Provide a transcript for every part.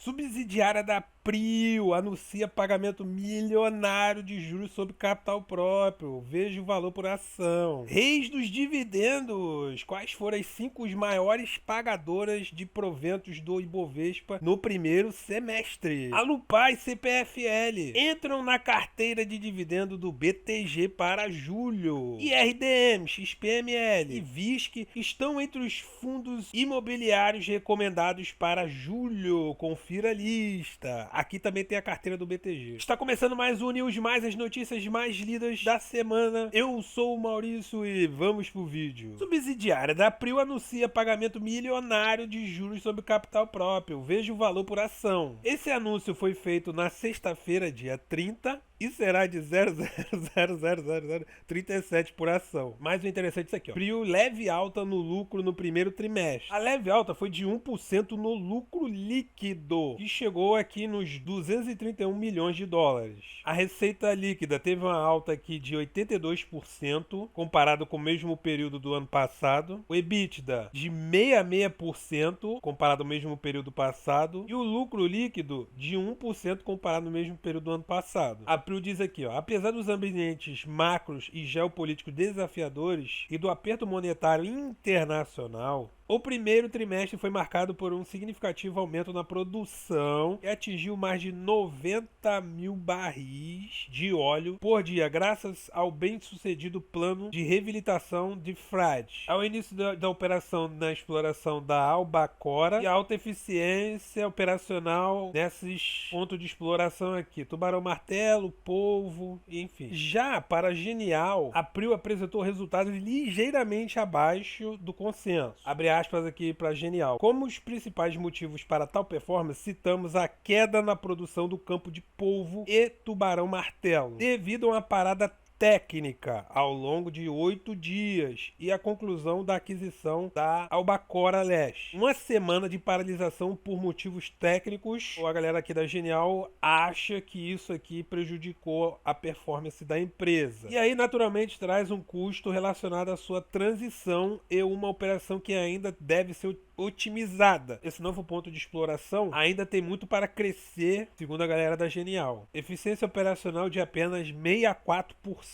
Subsidiária da Prio anuncia pagamento milionário de juros sobre capital próprio. Veja o valor por ação. Reis dos dividendos. Quais foram as 5 maiores pagadoras de proventos do Ibovespa no primeiro semestre? Alupar e CPFL entram na carteira de dividendo do BTG para julho. IRDM, XPML e VISC estão entre os fundos imobiliários recomendados para julho. Confira a lista. Aqui também tem a carteira do BTG. Está começando mais um News Mais, as notícias mais lidas da semana. Eu sou o Maurício e vamos pro vídeo. Subsidiária da Prio anuncia pagamento milionário de juros sobre capital próprio. Veja o valor por ação. Esse anúncio foi feito na sexta-feira, dia 30, e será de 0,00037 por ação. Mas o interessante é isso aqui, ó. Prio leve alta no lucro no primeiro trimestre. A leve alta foi de 1% no lucro líquido, que chegou aqui nos 231 milhões de dólares. A receita líquida teve uma alta aqui de 82% comparado com o mesmo período do ano passado. O EBITDA de 66% comparado ao mesmo período passado. E o lucro líquido de 1% comparado ao mesmo período do ano passado. A Prio diz aqui, ó, apesar dos ambientes macros e geopolíticos desafiadores e do aperto monetário internacional, o primeiro trimestre foi marcado por um significativo aumento na produção que atingiu mais de 90 mil barris de óleo por dia, graças ao bem-sucedido plano de reabilitação de Frade, ao início da operação na exploração da Albacora e alta eficiência operacional nesses pontos de exploração aqui, Tubarão Martelo, Polvo, enfim. Já para Genial, a Prio apresentou resultados ligeiramente abaixo do consenso. Abre aspas aqui para Genial. Como os principais motivos para tal performance, citamos a queda na produção do campo de polvo e tubarão martelo, devido a uma parada técnica ao longo de 8 dias e a conclusão da aquisição da Albacora Leste. Uma semana de paralisação por motivos técnicos. A galera aqui da Genial acha que isso aqui prejudicou a performance da empresa. E aí, naturalmente, traz um custo relacionado à sua transição e uma operação que ainda deve ser otimizada. Esse novo ponto de exploração ainda tem muito para crescer, segundo a galera da Genial. Eficiência operacional de apenas 64%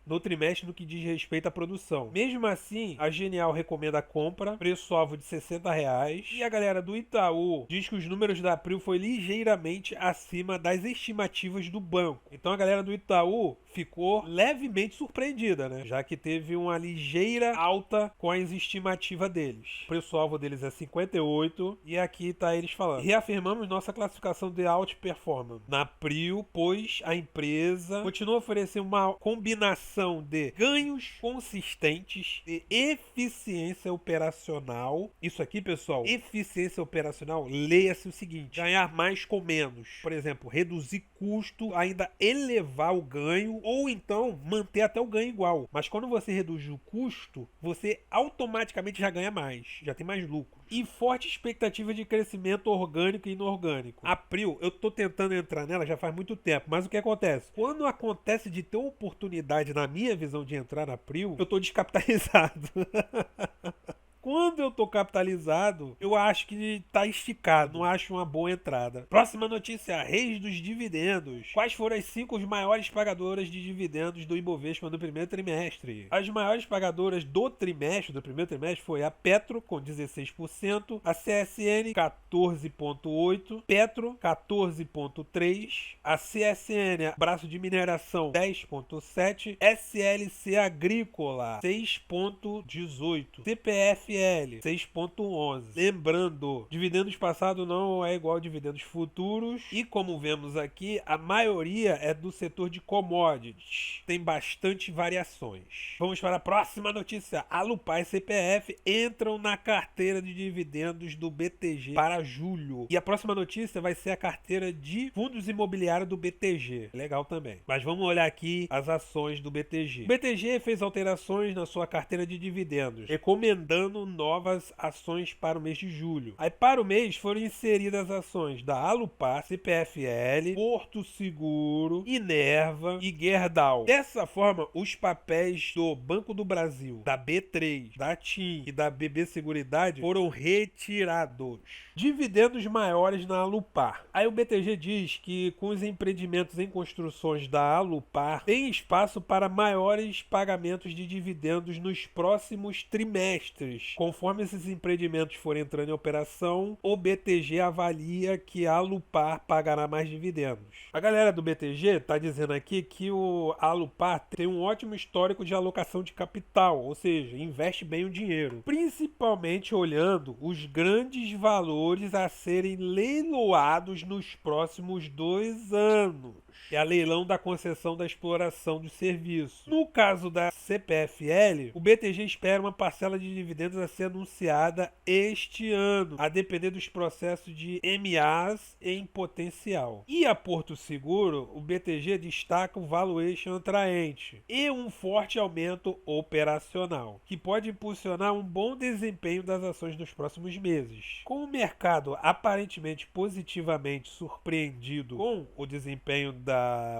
no trimestre no que diz respeito à produção. Mesmo assim, a Genial recomenda a compra, preço-alvo de R$60, e a galera do Itaú diz que os números da Prio foi ligeiramente acima das estimativas do banco. Então a galera do Itaú ficou levemente surpreendida, né? Já que teve uma ligeira alta com as estimativas deles. O preço-alvo deles é 58 e aqui tá eles falando. Reafirmamos nossa classificação de outperformance na Prio, pois a empresa continua a oferecer uma combinação de ganhos consistentes e eficiência operacional. Isso aqui, pessoal, eficiência operacional, leia-se o seguinte: ganhar mais com menos. Por exemplo, reduzir custo, ainda elevar o ganho, ou então manter até o ganho igual. Mas quando você reduz o custo, você automaticamente já ganha mais, já tem mais lucro. E forte expectativa de crescimento orgânico e inorgânico. A Prio, eu tô tentando entrar nela já faz muito tempo, mas o que acontece? Quando acontece de ter uma oportunidade, na minha visão, de entrar na Prio, eu tô descapitalizado. Quando eu tô capitalizado, eu acho que tá esticado, não acho uma boa entrada. Próxima notícia, Reis dos dividendos. Quais foram as 5 maiores pagadoras de dividendos do Ibovespa no primeiro trimestre? As maiores pagadoras do primeiro trimestre, foi a Petro, com 16%, a CSN, 14,8%, Petro, 14,3%, a CSN, braço de mineração, 10,7%, SLC Agrícola, 6,18%, CPF 6,11. Lembrando, dividendos passados não é igual a dividendos futuros e, como vemos aqui, a maioria é do setor de commodities. Tem bastante variações. Vamos para a próxima notícia. Alupar e CPF entram na carteira de dividendos do BTG para julho. E a próxima notícia vai ser a carteira de fundos imobiliários do BTG. Legal também. Mas vamos olhar aqui as ações do BTG. O BTG fez alterações na sua carteira de dividendos, recomendando criando novas ações para o mês de julho. Aí para o mês foram inseridas ações da Alupar, CPFL, Porto Seguro, Inerva e Gerdau. Dessa forma, os papéis do Banco do Brasil, da B3, da TIM e da BB Seguridade foram retirados. Dividendos maiores na Alupar. Aí o BTG diz que com os empreendimentos em construções da Alupar, tem espaço para maiores pagamentos de dividendos nos próximos trimestres. Conforme esses empreendimentos forem entrando em operação, o BTG avalia que a Alupar pagará mais dividendos. A galera do BTG está dizendo aqui que a Alupar tem um ótimo histórico de alocação de capital, ou seja, investe bem o dinheiro, principalmente olhando os grandes valores a serem leiloados nos próximos 2 anos. É a leilão da concessão da exploração de serviço. No caso da CPFL, o BTG espera uma parcela de dividendos a ser anunciada este ano, a depender dos processos de MAs em potencial. E a Porto Seguro, o BTG destaca o valuation atraente e um forte aumento operacional, que pode impulsionar um bom desempenho das ações nos próximos meses. Com o mercado aparentemente positivamente surpreendido com o desempenho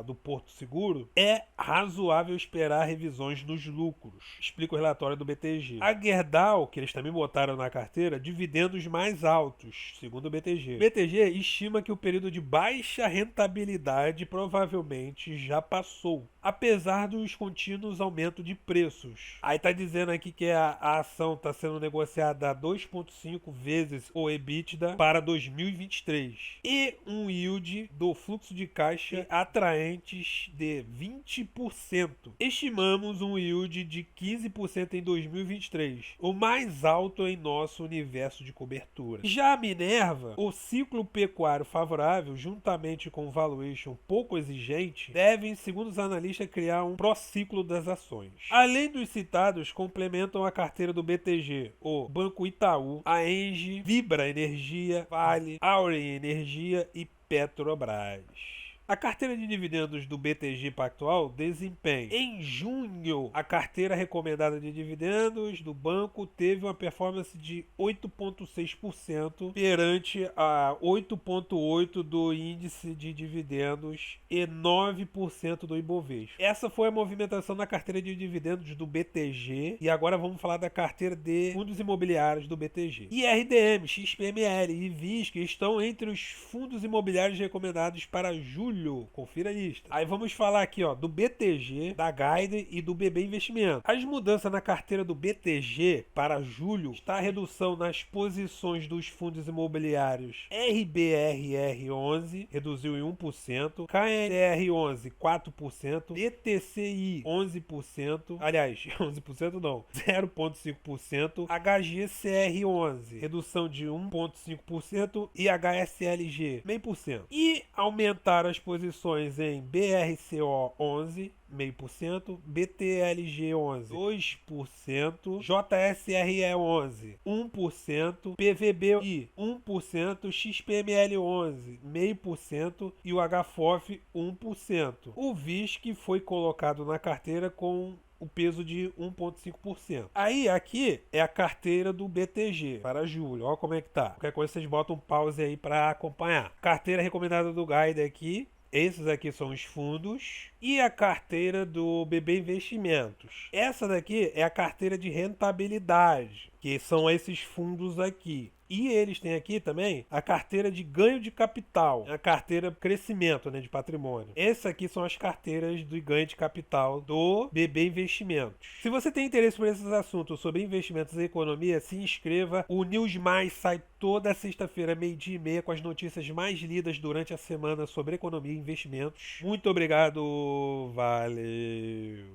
do Porto Seguro, é razoável esperar revisões nos lucros, explica o relatório do BTG. A Gerdau, que eles também botaram na carteira, dividendos mais altos, segundo o BTG. O BTG estima que o período de baixa rentabilidade provavelmente já passou, apesar dos contínuos aumentos de preços. Aí tá dizendo aqui que a ação está sendo negociada a 2,5 vezes o EBITDA para 2023 e um yield do fluxo de caixa atraentes de 20%. Estimamos um yield de 15% em 2023, o mais alto em nosso universo de cobertura. Já a Minerva, o ciclo pecuário favorável, juntamente com o valuation pouco exigente, devem, segundo os analistas, criar um pró-ciclo das ações. Além dos citados, complementam a carteira do BTG, o Banco Itaú, a Engie, Vibra Energia, Vale, Auren Energia e Petrobras. A carteira de dividendos do BTG Pactual desempenha. Em junho, a carteira recomendada de dividendos do banco teve uma performance de 8,6% perante a 8,8% do índice de dividendos e 9% do Ibovespa. Essa foi a movimentação da carteira de dividendos do BTG e agora vamos falar da carteira de fundos imobiliários do BTG. IRDM, XPML e VISC estão entre os fundos imobiliários recomendados para julho. Confira a lista. Aí vamos falar aqui, ó, do BTG, da Guide e do BB Investimento. As mudanças na carteira do BTG para julho está a redução nas posições dos fundos imobiliários RBRR11, reduziu em 1%, KNR11, 4%, DTCI, 11%, aliás, 11% não, 0,5%, HGCR11, redução de 1,5% e HSLG, 0,5%. E aumentaram as posições em BRCO 11, 0,5%, BTLG 11, 2%, JSRE 11, 1%, PVBI 1%, XPML 11, 0,5% e o HFOF 1%. O VISC foi colocado na carteira com o peso de 1,5%. Aí, aqui é a carteira do BTG para julho. Olha como é que tá. Qualquer coisa vocês botam um pause aí para acompanhar. Carteira recomendada do Guide aqui. Esses aqui são os fundos. E a carteira do BB Investimentos. Essa daqui é a carteira de rentabilidade, que são esses fundos aqui. E eles têm aqui também a carteira de ganho de capital, a carteira crescimento, né, de patrimônio. Essas aqui são as carteiras de ganho de capital do BB Investimentos. Se você tem interesse por esses assuntos sobre investimentos e economia, se inscreva. O News Mais sai toda sexta-feira, 12h30, com as notícias mais lidas durante a semana sobre economia e investimentos. Muito obrigado, valeu!